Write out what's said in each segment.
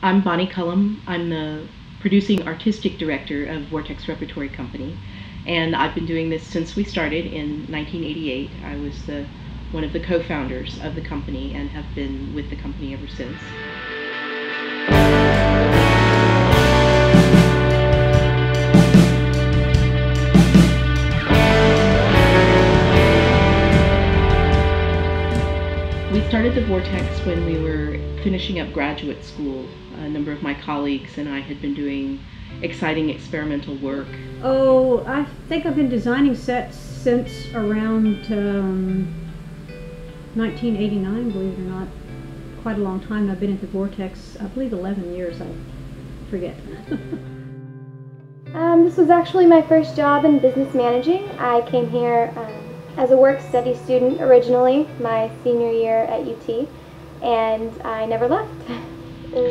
I'm Bonnie Cullum. I'm the producing artistic director of Vortex Repertory Company, and I've been doing this since we started in 1988. I was one of the co-founders of the company and have been with the company ever since. We started the Vortex when we were finishing up graduate school. A number of my colleagues and I had been doing exciting experimental work. Oh, I think I've been designing sets since around 1989, believe it or not. Quite a long time. I've been at the Vortex, I believe 11 years, I forget. This was actually my first job in business managing. I came here as a work-study student originally, my senior year at UT, and I never left.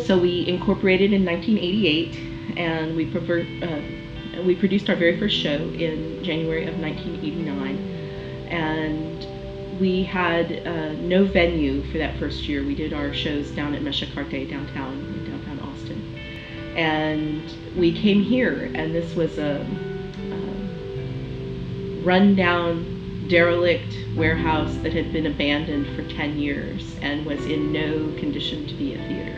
So we incorporated in 1988, and we produced our very first show in January of 1989, and we had no venue for that first year. We did our shows down at Meshacarte downtown in downtown Austin, and we came here, and this was a rundown, derelict warehouse that had been abandoned for 10 years and was in no condition to be a theater.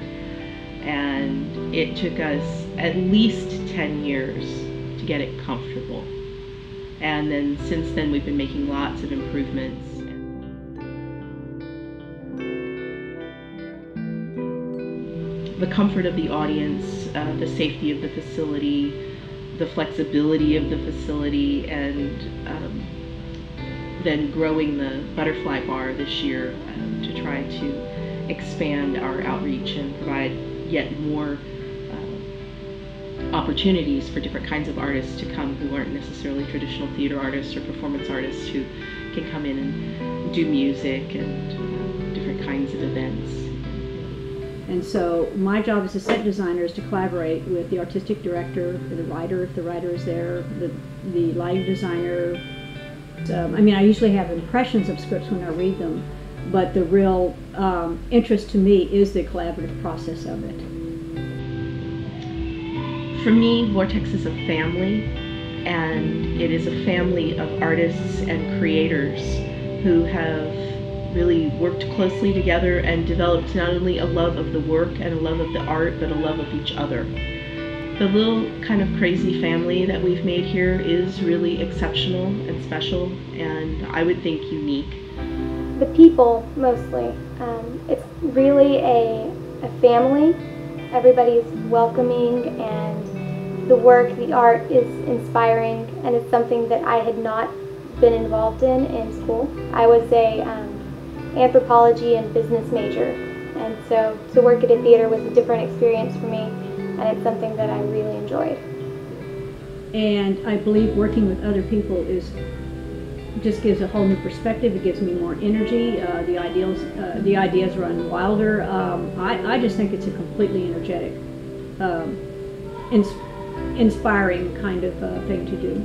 And it took us at least 10 years to get it comfortable. And then since then we've been making lots of improvements. The comfort of the audience, the safety of the facility, the flexibility of the facility, and then growing the butterfly bar this year to try to expand our outreach and provide yet more opportunities for different kinds of artists to come who aren't necessarily traditional theater artists or performance artists, who can come in and do music and different kinds of events. And so my job as a set designer is to collaborate with the artistic director, the writer, if the writer is there, the lighting designer. I mean, I usually have impressions of scripts when I read them, but the real interest to me is the collaborative process of it. For me, Vortex is a family, and it is a family of artists and creators who have really worked closely together and developed not only a love of the work and a love of the art, but a love of each other. The little kind of crazy family that we've made here is really exceptional and special, and I would think unique. The people, mostly. It's really a family. Everybody's welcoming, and the work, the art is inspiring, and it's something that I had not been involved in school. I was a anthropology and business major, and so to work at a theater was a different experience for me, and it's something that I really enjoyed. And I believe working with other people just gives a whole new perspective. It gives me more energy. The ideas run wilder. I just think it's a completely energetic, inspiring kind of thing to do.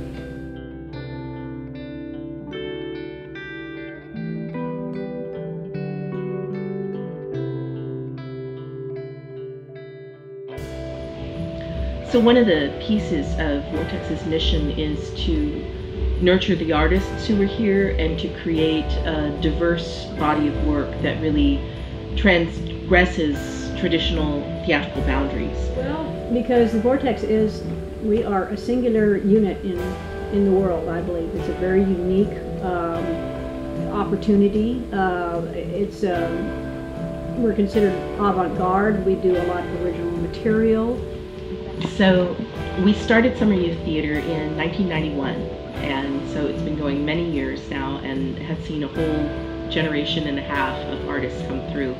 So one of the pieces of Vortex's mission is to nurture the artists who are here and to create a diverse body of work that really transgresses traditional theatrical boundaries. Well, because the Vortex we are a singular unit in the world, I believe. It's a very unique opportunity. We're considered avant-garde. We do a lot of original material. So we started Summer Youth Theater in 1991, and so it's been going many years now and has seen a whole generation and a half of artists come through.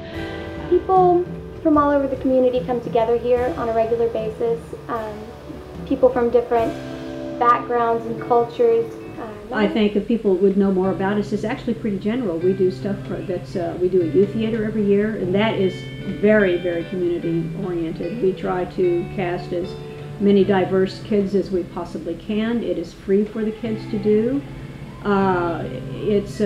People from all over the community come together here on a regular basis. People from different backgrounds and cultures. I think if people would know more about us, it's actually pretty general. We do stuff we do a youth theater every year, and that is very, very community oriented. We try to cast as many diverse kids as we possibly can. It is free for the kids to do. It's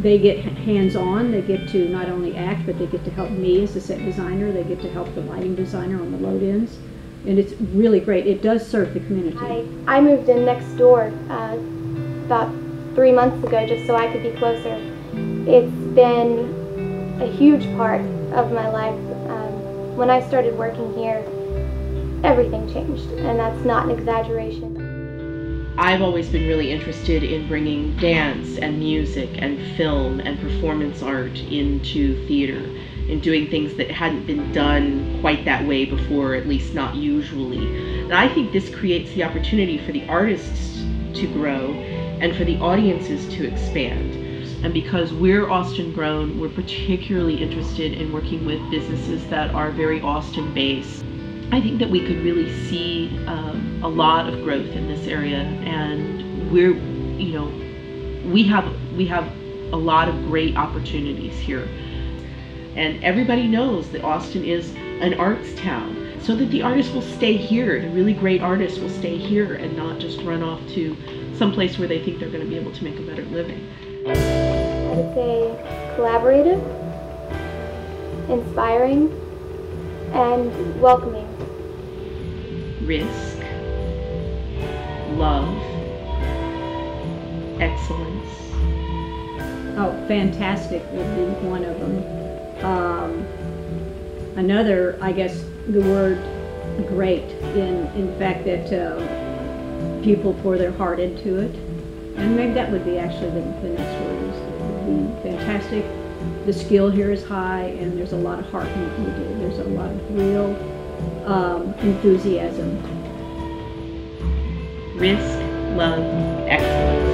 they get hands-on. They get to not only act, but they get to help me as the set designer. They get to help the lighting designer on the load ends. And it's really great. It does serve the community. I moved in next door about 3 months ago just so I could be closer. It's been a huge part of my life. When I started working here, everything changed, and that's not an exaggeration. I've always been really interested in bringing dance and music and film and performance art into theater, and doing things that hadn't been done quite that way before, at least not usually. And I think this creates the opportunity for the artists to grow and for the audiences to expand. And because we're Austin grown, we're particularly interested in working with businesses that are very Austin based. I think that we could really see a lot of growth in this area, and we have a lot of great opportunities here. And everybody knows that Austin is an arts town, so that the artists will stay here, the really great artists will stay here and not just run off to some place where they think they're going to be able to make a better living. I would say collaborative, inspiring, and welcoming. Risk, love, excellence. Oh, fantastic would be one of them. Another, I guess, the word great in the fact that people pour their heart into it. And maybe that would be actually the next word. It would be fantastic. The skill here is high, and there's a lot of heart in what we do. There's a lot of real enthusiasm. Risk, love, excellence.